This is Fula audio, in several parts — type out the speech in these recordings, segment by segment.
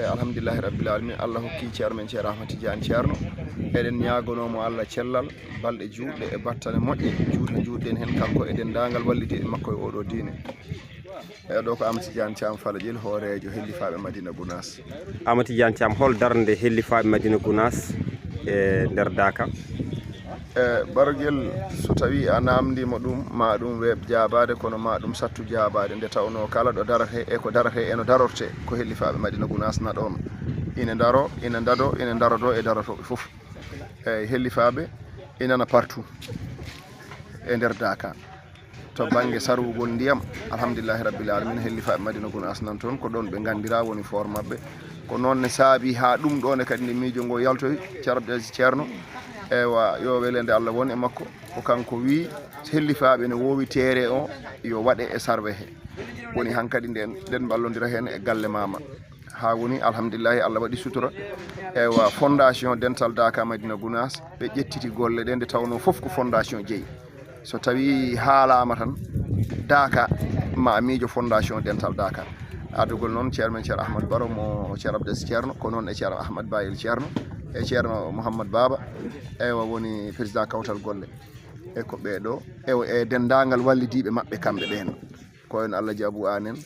alhamdulillahi rabbil alamin Allah hokki ceerno men ceerno Ahmad Tidiane ceerno eɗen ñagonomo Allah cellal balɗe juutɗe e battane moƴƴe juutɗen hen kanko e dendagal wallide makko e oɗo diine ɗo ko Ahmad Tidiane Thiam Falaƴel hoorejo Hellifaaɓe Madina Gunaas. Ahmad Tidiane Thiam hol darnde Hellifaaɓe Madina Gunaas e nder Daakaa? Barogel so tawi a namdima ɗum ma ɗum weeb jabade kono ma ɗum sattu jabade nde tawno kala ɗo darate e ko darate eno darorte ko Hellifaaɓe Madina Gunaas naɗon ina daro ina dado ina darodo e darotoɓe fof eyyi Hellifaaɓe inana partout e nder Daakaa to banggue sarwugol ndiyam alhamdulillahi rabbil alamin Hellifaaɓe Madina Gunaas nan toon ko ɗon ɓe gandira woni for mabɓe ko noon ne saabi ha ɗum ɗo ne kadi nde miijo ngo yaltoyi ceerno ewa yo welende Allah won e makko ko kanko wi Hellifaaɓe ne wowi teere o yo waɗe e sarwe he woni hankkadi nden ballodira hen e galle mama ha woni alhamdulillahi Allah waɗi sutura ewa Fondation D.Daakaa Madina Gunaas ɓe ƴettiti golle ɗe nde tawno foof ko fondation jeeyi so tawi haalama tan Daakaa ma miijo Fondation D.Daakaa adugol noon ceerno men ceerno Ahmad Baro mo ceerno Abdes ceerno ko noon e ceerno Ahmad Bayel ceerno e ceerno Mouhammad Baba ewa woni président kawtal golle e ko ɓeɗo e dendagal wallidiɓe mabɓe kamɓe ɓen ko en Allah Diabou An en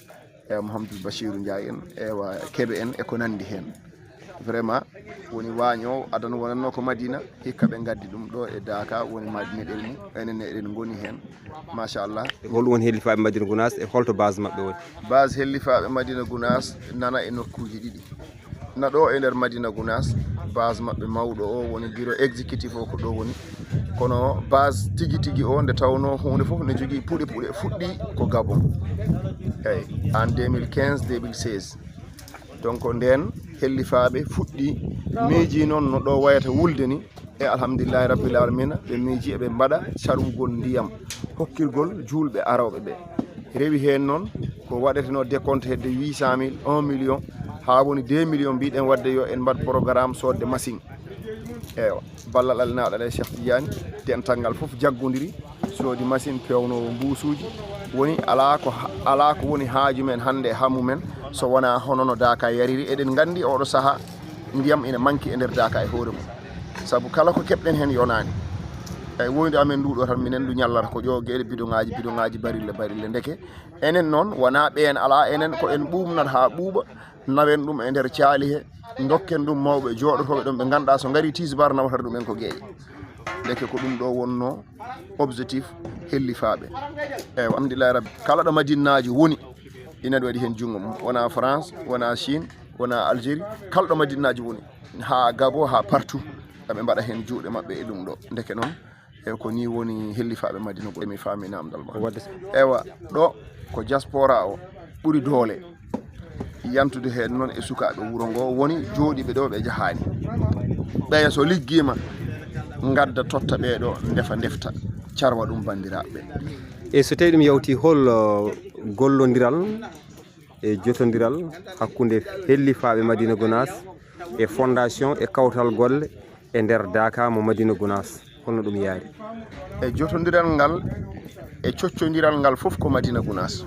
e Mouhamadou Bachirou Ndiaye en ewa Kebe en e ko nandi hen vraiment woni waño adana wonanno ko Madina hikka ɓe gaddi ɗum ɗo e Daakaa woni meɗel mum enen eɗen goni hen machallah. Holɗum woni Hellifaaɓe Madina Gunaas e holto base mabɓe woni? Base Hellifaaɓe Madina Gunaas nana e nokkuji ɗiɗi naɗo e nder Madina Gunaas base mabɓe mawɗo o woni bureau exécutif o ko ɗo woni kono base tigui o nde tawno hunde foof ne jogui puuɗe fuɗɗi ko Gabon eyyi en 2015-2016 donc nden Hellifaaɓe fuɗɗi miiji noon no ɗo wayata wulde ni e alhamdulillahi rabbil alamina ɓe miiji eɓe mbaɗa sarwugol ndiyam hokkirgol julɓe arawɓe ɓe rewi hen noon ko waɗeteno décompte hedde 800 000 1 million ha woni 2 millions mbiɗen wadde yo en mbaɗ programme sodde machine ewa ballal alnaɗo e Cheikh Tidiane dental ngal foof jaggodiri soodi machine pewnowo mbusuji woni ala ko woni haaju men hande e hammu men so wona hono no Daakaa yariri eɗen gandi oɗo saaha ndiyam ina manki e nder Daakaa e hoore mum saabu kala ko keɓɗen hen yonani eyyi woyde amen nduɗo tan minen ndu ñallata ko ƴogueɗe bidon ngaji barille ndeke enen noon wona ɓen ala enen ko en ɓumnat ha ɓuuɓa nawen ɗum e nder caali he dokken ɗum mawɓe joɗotoɓe ɗon ɓe ganduɗa so gari tisbar nawata ɗumen ko gueƴe deke ko ɗum ɗo wonno objectif Hellifaaɓe eyyi alhamdulillahi rabbi kala ɗo madinaji woni ina waɗi hen jungo mum wona France wona Chine wona Algérie kala ɗo madinaji woni ha Gabon ha partout ɓe mbaɗa hen juuɗe mabɓe e ɗum ɗo deke noon e ko ni woni Hellifaaɓe Madina Gunaas mi faami namdal ma ewa ɗo ko diaspora o ɓuuri doole yantude hen noon e sukaɓe wuro ngo woni jooɗiɓe ɗo ɓe jahani ɓeya so liggima gadda totta ɓeɗo defta carwa ɗum bandiraɓe. E so tawi ɗum yawti hol gollodiral e jotodiral hakkude Hellifaaɓe Madina Gunaas e fondation e kawtal golle e nder Daakaa mo Madina Gunaas holno ɗum yaari? E jotodiral ngal e coccodiral ngal foof ko Madina Gunaas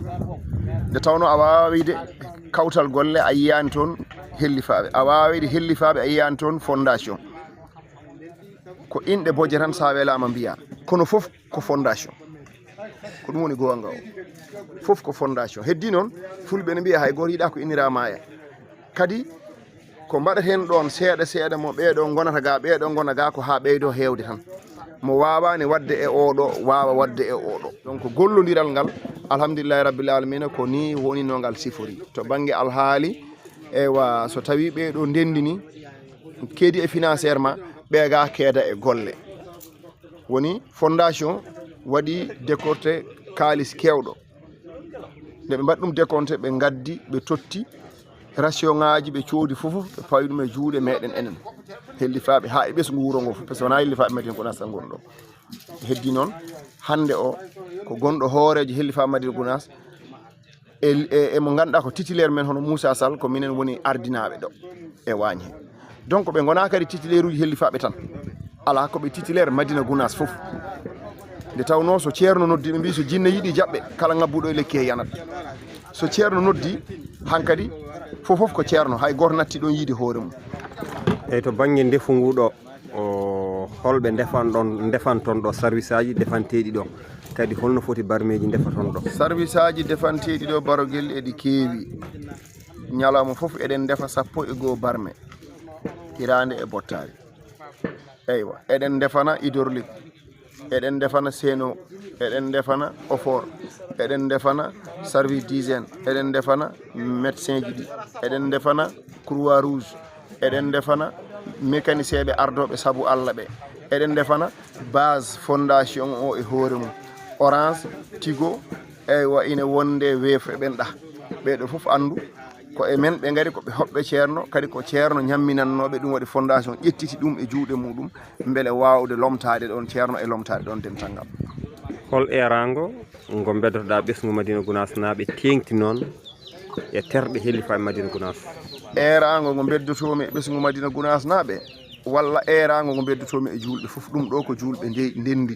nde tawno a wawa wiide kawtal golle a yiyani toon Hellifaaɓe a wawa wiide Hellifaaɓe a yiyani toon fondation ko inɗe bojje tan sa welama mbiya kono foof ko fondation ko ɗum woni gonga o foof ko fondation heddi noon fulɓe ne mbiya hay goto yiiɗa ko innira maaya kadi ko mbaɗaten ɗon seeɗa mo ɓeɗo gonata ga ɓeɗo gona ga ko ha ɓeydo hewde tan mo wawani wadde e oɗo wawa wadde e oɗo donc gollodiral ngal alhamdulillahi rabbil alamina ko ni woni no ngal sifori to banggue alhaali ewa so tawi ɓeɗo ndendini keedi e financièrement ɓeega keeda e golle woni fondation waɗi décorté kalis kewɗo nde ɓe mbaɗi ɗum décompté ɓe gaddi ɓe totti ration ngaji ɓe coodi foof ɓe pawi ɗum e juuɗe meɗen enen Hellifaaɓe ha e ɓesgu wuro ngo fof par ce que wona Hellifaaɓe Madina Gunaas tan gonɗo heddi noon hande o ko gonɗo hoorejo Hellifaaɓe Madina Gunaas e mo ganduɗa ko titulaire men hono Moussa Sall ko minen woni ardinaɓe ɗo e wañi he donc ɓe gona kadi titulaire uji Hellifaaɓe tan ala koɓe titulaire Madina Gunaas foof nde tawno so ceerno noddi ɓe mbi so jinne yiiɗi jaɓɓe kala ngabbuɗo e lekki he yanat so ceerno noddi hankkadi fof ko ceerno hay goto natti ɗon yiide hoore mum. eyyi to banggue ndefu nguɗo o holɓe defanton ɗo service aji defanteɗi ɗo kadi holno foti barmeji defaton ɗo? Service aji defanteɗi ɗo Barogel eɗi keewi. Ñalawma fof eɗen defa 12 barme hirande e bottari. Eywa eɗen defana hydraulique, eɗen defana seno, eɗen defana ofor, eɗen defana service d'hygiène, eɗen defana médecin ji ɗi, eɗen defana croix rouge, eɗen defana mécanicien ɓe ardoɓe saabu Allah ɓe, eɗen defana base fondation o e hoore mum, orange tigo eywa ine wonde weefre ɓenɗa ɓeɗo fof andu ko e men ɓe ngari koɓe hoɓɓe ceerno kadi ko ceerno ñamminannoɓe ɗum waɗi fondation ƴettiti ɗum e juuɗe muɗum beele wawde lomtade ɗon ceerno e lomtade ɗon dental ngal. Hol erago ngo beddotoɗa ɓesgu Madina Gounass naaɓe tengti noon e terɗe Hellifaaɓe Madina Gounass? Erago ngo beddotomi e ɓesgu Madina Gounass naaɓe walla erago ngo beddotomi e julɓe fof ɗum ɗo ko julɓe ndendi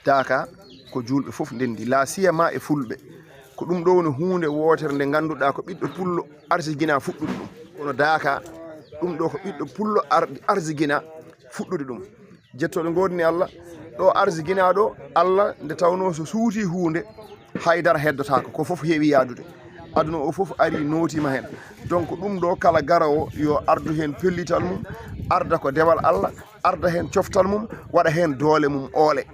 Daaka ko julɓe fof ndendi la siyama e fulɓe ko ɗum ɗo woni hunde wotere nde ganduɗa ko ɓiɗɗo pullo arsigina fuɗɗude ɗum kono Daaka ɗum ɗo ko ɓiɗɗo pullo arsigina fuɗɗude ɗum jettoɗe godni Allah ɗo arsigina ɗo Allah nde tawno so suuti hunde haydara heddotako ko fof heewi yadude aduna o fof ari notima hen donc ɗum ɗo kala garowo yo ardu hen pellital mum arda ko dewal Allah arda hen coftal mum waɗa hen doole mum oole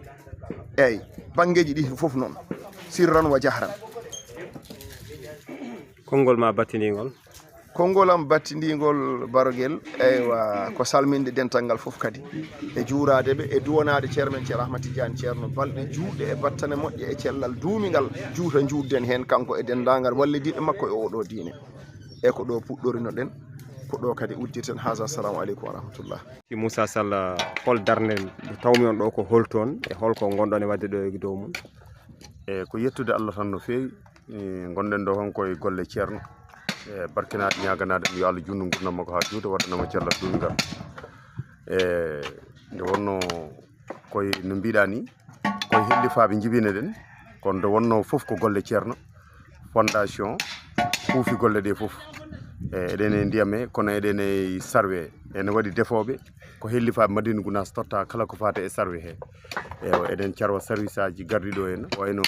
eyyi banggueji ɗi fof noon sirran wa jahran. Konngol ma battindigol? Konngol am battindigol Barogel eywa ko salminde dental ngal fof kadi e juuradeɓe e duwonade ceerno men ceerno Ahmad Tidiane ceerno balɗe juuɗe e battane moƴƴe e cellal duumigal juuta juutden hen kanko e dendagal wallidiɓe makko e oɗo diine e ko ɗo puɗɗorino ɗen ko ɗo kadi uddirten haja assalamu aleykum wa rahmatullah. Moussa Sall hol darnde tawmi on ɗo ko holton e holko gonɗon e wadde ɗo e dow mum? E ko yettude Allah tan no feewi gonɗen ɗo konko e golle ceerno e barkinade ñaganade yo Allah junnu gurdam makko ha juuta waɗanamo cellal duumigal e nde wonno koye no mbiɗa ni koye Hellifaaɓe jibine ɗen kono nde wonno fof ko golle ceerno fondation huufi golle ɗe fof eɗen e ndiyam he kono eɗen e sarwe ene waɗi defoɓe ko Hellifaaɓe Madina Gounass totta kala ko fate e sarwe he eɗen carwa service aji gardiɗo hen wayno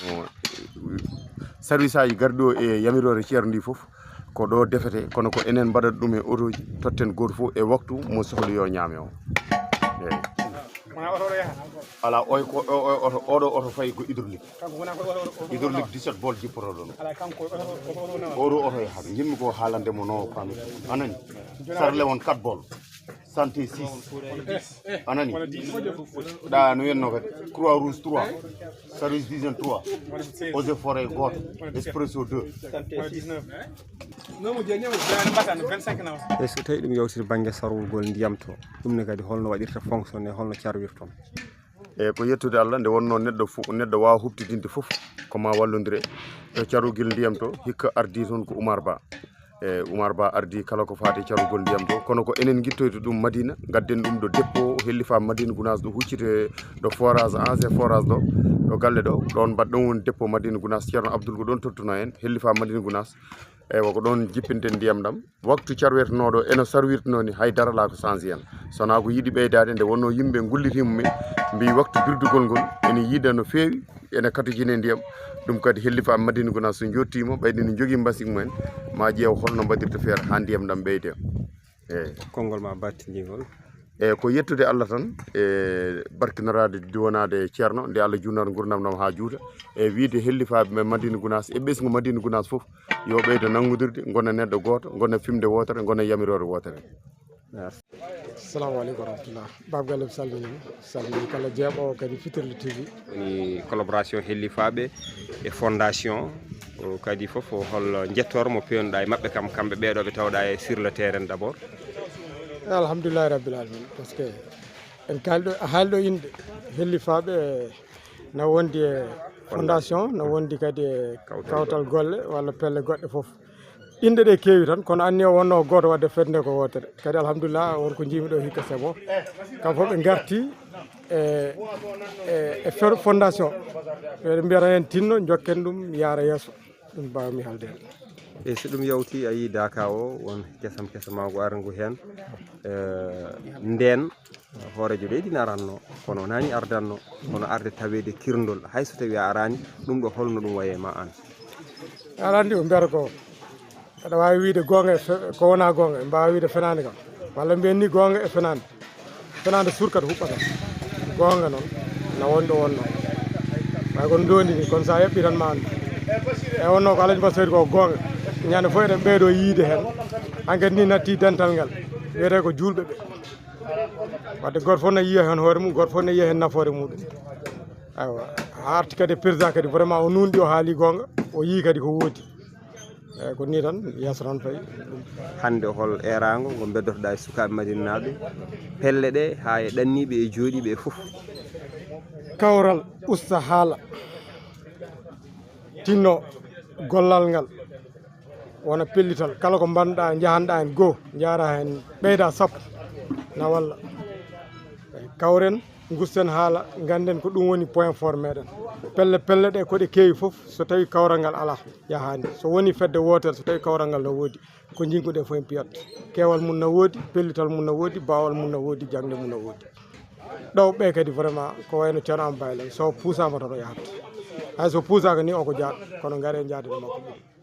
service aji gardiɗo e yamirore ceerno ndi fof ko ɗo defete kono ko enen mbaɗata ɗum e auto ji totten goto fof e waktu mo sohli yo ñaame o eyyi ala oɗo oto fayi ko hydraulique 17 bol jippoto ɗon oɗo oto e haɗa jinmi ko haalandemo no pami anani sarle won 4 bol santé 6 anani ɗa no yenno kadi croix rouge 3 service d'hygiène 3 eaux et forêt goto espresso 2 est ce que tawi ɗum yewtide banggue sarwugol ndiyam to ɗum ne kadi holno waɗirta fonctionné holno carwirton? e ko yettude Allah nde wonno neɗɗo wawa huftidinde fof koma wallodire e carugel ndiyam to hikka ardi toon ko Oumar Ba e Oumar Ba ardi kala ko fati carugol ndiyam to kono ko enen guittoyde ɗum Madina gadden ɗum ɗo dépôt Hellifaaɓe Madina Gounass ɗo huccite ɗo forage ancien forage ɗo galle ɗo ɗon mbaɗɗon woni dépôt Madina Gounass ceerno Abdoul ko ɗon tottuno en Hellifaaɓe Madina Gounass eywa ko ɗon jippinten ndiyam ɗam waktu carwetenoɗo eno sarwirtino ni haydara la ko change hen sona ko yiiɗi ɓeydade nde wonno yimɓe gullitimo mbi waktu birdugol ngol ene yiida no feewi ene katojine ndiyam ɗum kadi Hellifaaɓe Madina Gounass so jottimo ɓayde ne jogui mbasik mumen ma ƴeew holno mbaɗirta feere ha ndiyam ɗam ɓeyde eyyi. Konngol ma battindigol? e ko yettude Allah tan e barkinorade diwonade ceerno nde Allah junnata gurdam ɗam ha juuta e wiide Hellifaaɓe Madina Gounass e ɓesgu Madina Gounass fof yo ɓeydo nangodirde gona neɗɗo goto gona fimde wotere gona yamirore wotere. Assalamu aleykum wa rahmatullah. Baba Galle salmini kala jeeɓowo kadi Fitirle TV woni collaboration Hellifaaɓe e fondation kadi fof hol jettor mo pewnuɗa e mabɓe kam kamɓe ɓeɗo ɓe tawɗa e sur le terrain d' abord? alhamdulillahi rabbil alamin par ce que en kalɗo haalɗo inde Hellifaaɓe na wondi e fondation na wondi kadi e kawtal golle walla pelle goɗɗe fof inde ɗe keewi tan kono anni o wonno goto wadde fedde nde ko wotere kadi alhamdulillah wonko jimi ɗo hikka c'est bon kam fof ɓe garti e fondation ɓeɗe mbiyata hen tinno jokken ɗum yaara yesso ɗum mbawmi halde hen. e so ɗum yawti a yi Daakaa o won kesam kesamago arngu hen nden hoorejo leydi naranno kono nani ardanno kono arde tawede kirndol hayso tawi a arani ɗum ɗo holno ɗum waye ma an? alandi o mbiyata ko aɗa wawi wiide gonga ko wona gonga mbawa wiide fenade kam walla mbiyen ni gonga e fenade surkata huɓɓata gonga noon na woni ɗo wonno way kono dondi ni kono sa heɓɓi tan ma andu e wonno ko alaji basori ko gonga ñande fof eɗen ɓeydo yiide hen enquête ni natti dental ngal wiyete ko julɓe ɓe wadde goto fof ne yiya hen hoore mum goto fof ne yiya hen nafoore muɗum aywa ha arti kadi président kadi vraiment o nundi o haali gonga o yii kadi ko woodi eyyi ko ni tan yesso tan fayi hande hol erago ngo beddotoɗa e sukaɓe madinaɓe pelle ɗe ha e ɗanniɓe e jooɗiɓe e foof kawral usta haala tinno gollal ngal wona pellital kala ko mbanduɗa jahanɗa hen goho jara hen ɓeyda sappo na walla kawren gusten haala ganden ko ɗum woni point fort meɗen pelle ɗe koɗe keewi foof so tawi kawral ngal ala yahani so woni fedde wotere so tawi kawral ngal no woodi ko jinguɗe fof en piyat keewal mum no woodi pellital mum no woodi bawal mum no woodi jangde mum no woodi ɗo ɓe kadi vraiment ko wayno ceerno am baylen so puusama tan o yahata hay so puusaka ni o ko jaaɗo kono gaare jaadede makko ɗum